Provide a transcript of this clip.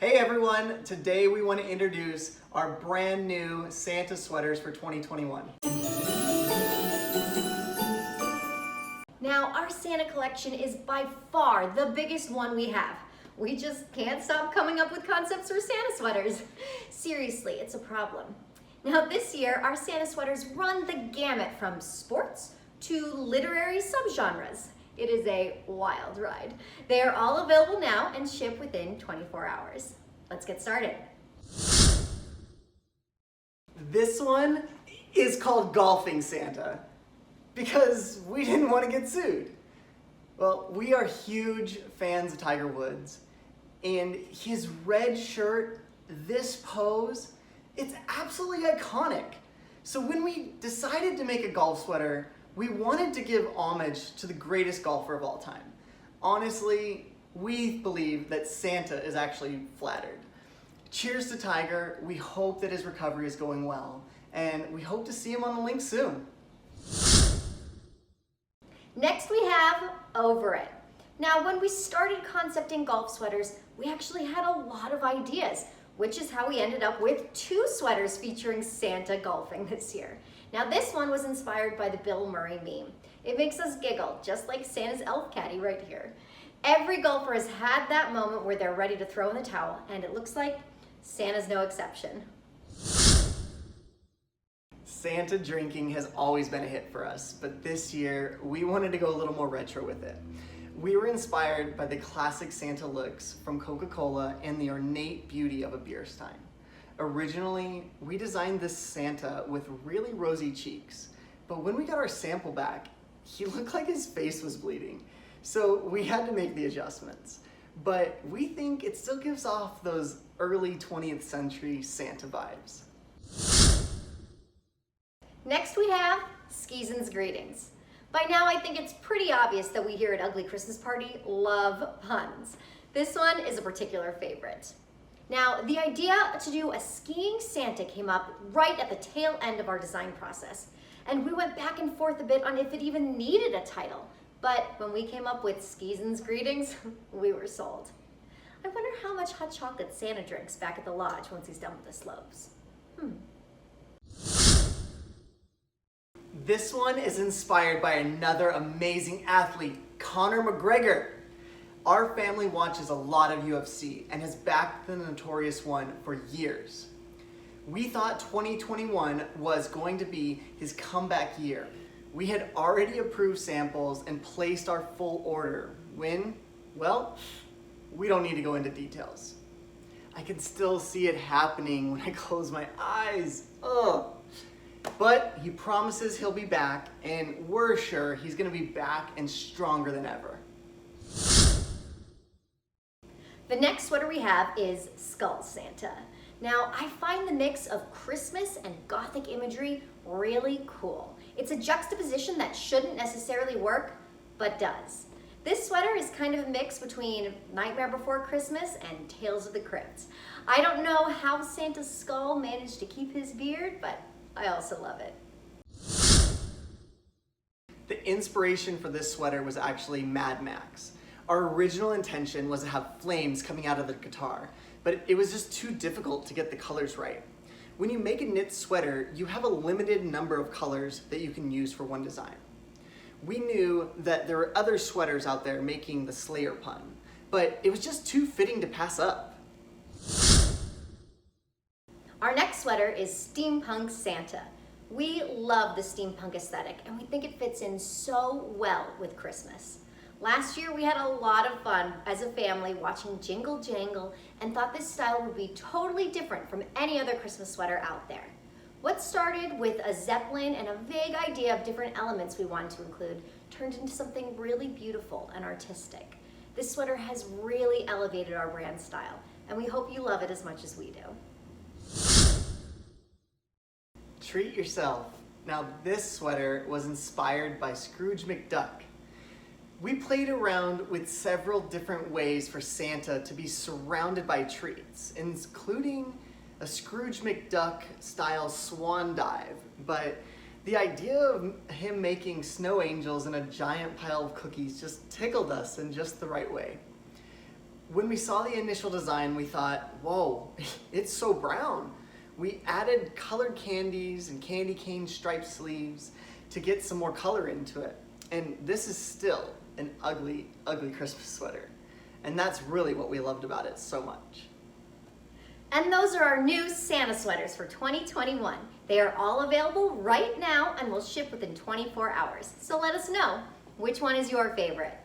Hey everyone, today we want to introduce our brand new Santa sweaters for 2021. Now, our Santa collection is by far the biggest one we have. We just can't stop coming up with concepts for Santa sweaters. Seriously, it's a problem. Now this year, our Santa sweaters run the gamut from sports to literary subgenres. It is a wild ride. They are all available now and ship within 24 hours. Let's get started. This one is called Golfing Santa because we didn't want to get sued. Well, we are huge fans of Tiger Woods, and his red shirt, this pose, it's absolutely iconic. So when we decided to make a golf sweater, we wanted to give homage to the greatest golfer of all time. Honestly, we believe that Santa is actually flattered. Cheers to Tiger. We hope that his recovery is going well, and we hope to see him on the link soon. Next we have Over It. Now, when we started concepting golf sweaters, we actually had a lot of ideas, which is how we ended up with 2 sweaters featuring Santa golfing this year. Now this one was inspired by the Bill Murray meme. It makes us giggle, just like Santa's elf caddy right here. Every golfer has had that moment where they're ready to throw in the towel, and it looks like Santa's no exception. Santa drinking has always been a hit for us, but this year we wanted to go a little more retro with it. We were inspired by the classic Santa looks from Coca-Cola and the ornate beauty of a beer stein. Originally, we designed this Santa with really rosy cheeks, but when we got our sample back, he looked like his face was bleeding. So we had to make the adjustments. But we think it still gives off those early 20th century Santa vibes. Next we have Skeezin's Greetings. By now I think it's pretty obvious that we here at Ugly Christmas Party love puns. This one is a particular favorite. Now, the idea to do a skiing Santa came up right at the tail end of our design process, and we went back and forth a bit on if it even needed a title. But when we came up with Skeezin's Greetings, we were sold. I wonder how much hot chocolate Santa drinks back at the lodge once he's done with the slopes. This one is inspired by another amazing athlete, Conor McGregor. Our family watches a lot of UFC and has backed the Notorious One for years. We thought 2021 was going to be his comeback year. We had already approved samples and placed our full order when, well, we don't need to go into details. I can still see it happening when I close my eyes. Ugh. But he promises he'll be back, and we're sure he's gonna be back and stronger than ever. The next sweater we have is Skull Santa. Now, I find the mix of Christmas and Gothic imagery really cool. It's a juxtaposition that shouldn't necessarily work, but does. This sweater is kind of a mix between Nightmare Before Christmas and Tales of the Crypt. I don't know how Santa's skull managed to keep his beard, but I also love it. The inspiration for this sweater was actually Mad Max. Our original intention was to have flames coming out of the guitar, but it was just too difficult to get the colors right. When you make a knit sweater, you have a limited number of colors that you can use for one design. We knew that there were other sweaters out there making the Slayer pun, but it was just too fitting to pass up. Our next sweater is Steampunk Santa. We love the steampunk aesthetic, and we think it fits in so well with Christmas. Last year we had a lot of fun as a family watching Jingle Jangle and thought this style would be totally different from any other Christmas sweater out there. What started with a zeppelin and a vague idea of different elements we wanted to include turned into something really beautiful and artistic. This sweater has really elevated our brand style, and we hope you love it as much as we do. Treat yourself. Now this sweater was inspired by Scrooge McDuck. We played around with several different ways for Santa to be surrounded by treats, including a Scrooge McDuck style swan dive, but the idea of him making snow angels in a giant pile of cookies just tickled us in just the right way. When we saw the initial design, we thought, whoa, it's so brown. We added colored candies and candy cane striped sleeves to get some more color into it. And this is still an ugly, ugly Christmas sweater. And that's really what we loved about it so much. And those are our new Santa sweaters for 2021. They are all available right now and will ship within 24 hours. So let us know, which one is your favorite?